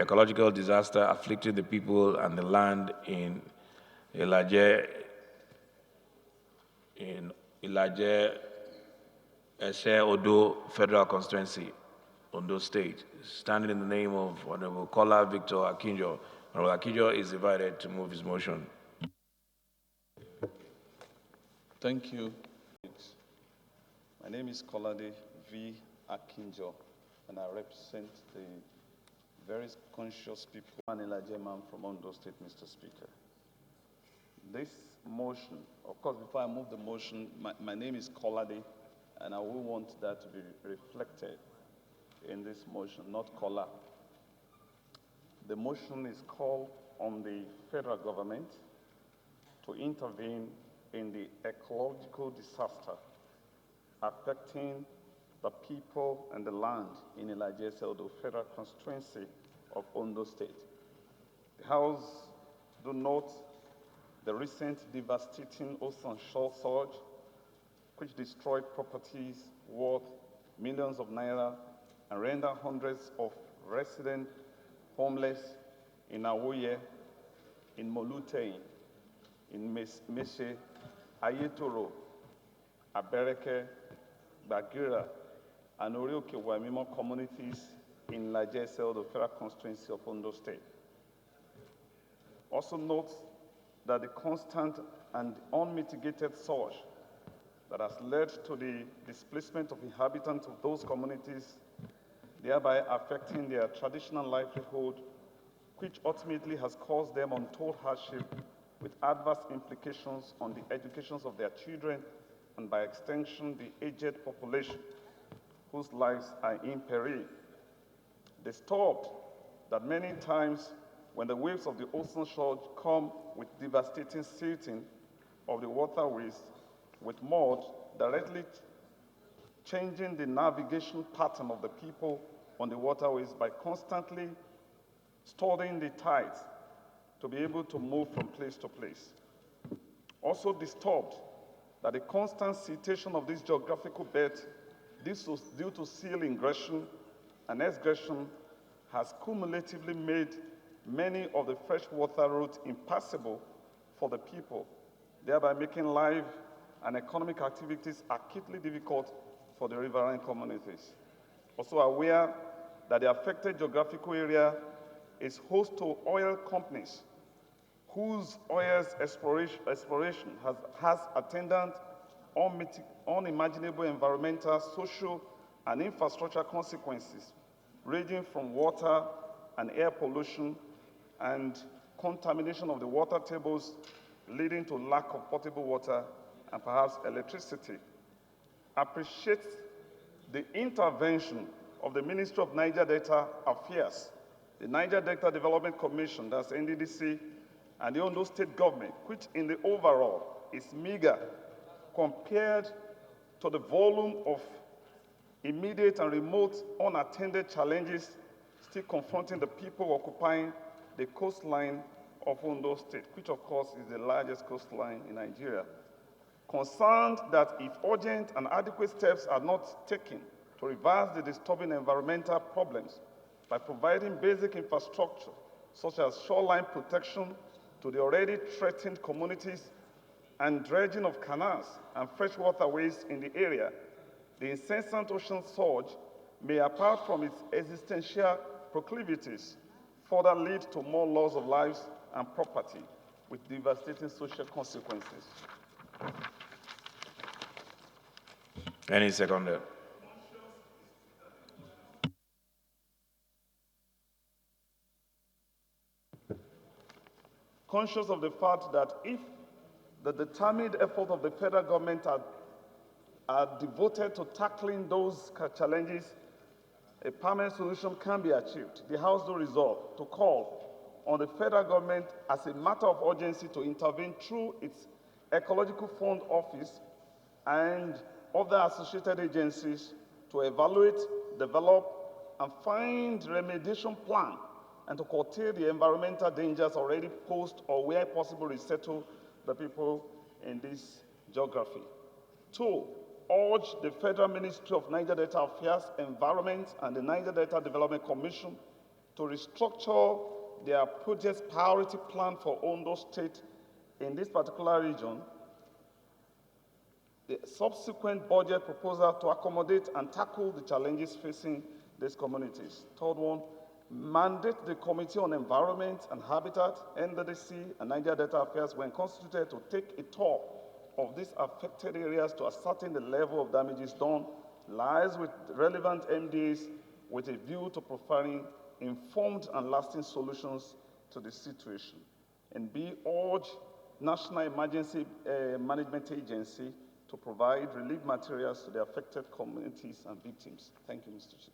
ecological disaster afflicting the people and the land in Ilaje, Eshe Odo Federal Constituency, Ondo State, standing in the name of Hon Kola Victor Akinjo. Hon Akinjo is invited to move his motion. Thank you. My name is Kolade V. Akinjo, and I represent the very conscious people. I'm an Ilaje man from Ondo State, Mr. Speaker. This motion, of course, before I move the motion, my name is Kolade, and I will want that to be reflected in this motion, not Kola. The motion is called on the federal government to intervene in the ecological disaster affecting the people and the land in Ilaje Seldo Federal Constituency of Ondo State. The House do note the recent devastating ocean shore surge, which destroyed properties worth millions of naira and rendered hundreds of residents homeless in Awoye, in Molute, in Meshe, Ayetoro, Abereke, Bagira, and Orioke Wamimo communities in Lajesel, the Federal Constituency of Ondo State. Also note that the constant and unmitigated surge that has led to the displacement of inhabitants of those communities, thereby affecting their traditional livelihood, which ultimately has caused them untold hardship with adverse implications on the educations of their children and by extension the aged population whose lives are in peril. Disturbed that many times when the waves of the ocean surge come with devastating silting of the waterways with mud directly changing the navigation pattern of the people on the waterways by constantly stirring the tides to be able to move from place to place. Also disturbed that the constant siltation of this geographical belt, this was due to seal ingression and excression, has cumulatively made many of the freshwater routes impassable for the people, thereby making life and economic activities acutely difficult for the riverine communities. Also aware that the affected geographical area is host to oil companies whose oil exploration has attendant unimaginable environmental, social, and infrastructure consequences, ranging from water and air pollution and contamination of the water tables, leading to lack of potable water and perhaps electricity. Appreciates the intervention of the Ministry of Niger Delta Affairs, the Niger Delta Development Commission, that's NDDC, and the Ondo State government, which in the overall is meager compared to the volume of immediate and remote unattended challenges still confronting the people occupying the coastline of Ondo State, which of course is the largest coastline in Nigeria. Concerned that if urgent and adequate steps are not taken to reverse the disturbing environmental problems by providing basic infrastructure such as shoreline protection to the already threatened communities and dredging of canals and freshwater ways in the area, the incessant ocean surge may, apart from its existential proclivities, further lead to more loss of lives and property with devastating social consequences. Any seconder? Conscious of the fact that if the determined effort of the federal government are devoted to tackling those challenges, a permanent solution can be achieved. The House do resolve to call on the federal government as a matter of urgency to intervene through its Ecological Fund Office and other associated agencies to evaluate, develop, and find remediation plan and to curtail the environmental dangers already posed or where possible resettle the people in this geography. 2, urge the Federal Ministry of Niger Delta Affairs, Environment, and the Niger Delta Development Commission to restructure their project priority plan for Ondo State in this particular region, the subsequent budget proposal to accommodate and tackle the challenges facing these communities. Third one, mandate the Committee on Environment and Habitat, NDDC, and Niger Delta Affairs when constituted to take a tour of these affected areas to ascertain the level of damages done, lies with relevant MDAs with a view to providing informed and lasting solutions to the situation. And B, urge National Emergency Management Agency to provide relief materials to the affected communities and victims. Thank you, Mr. Chief.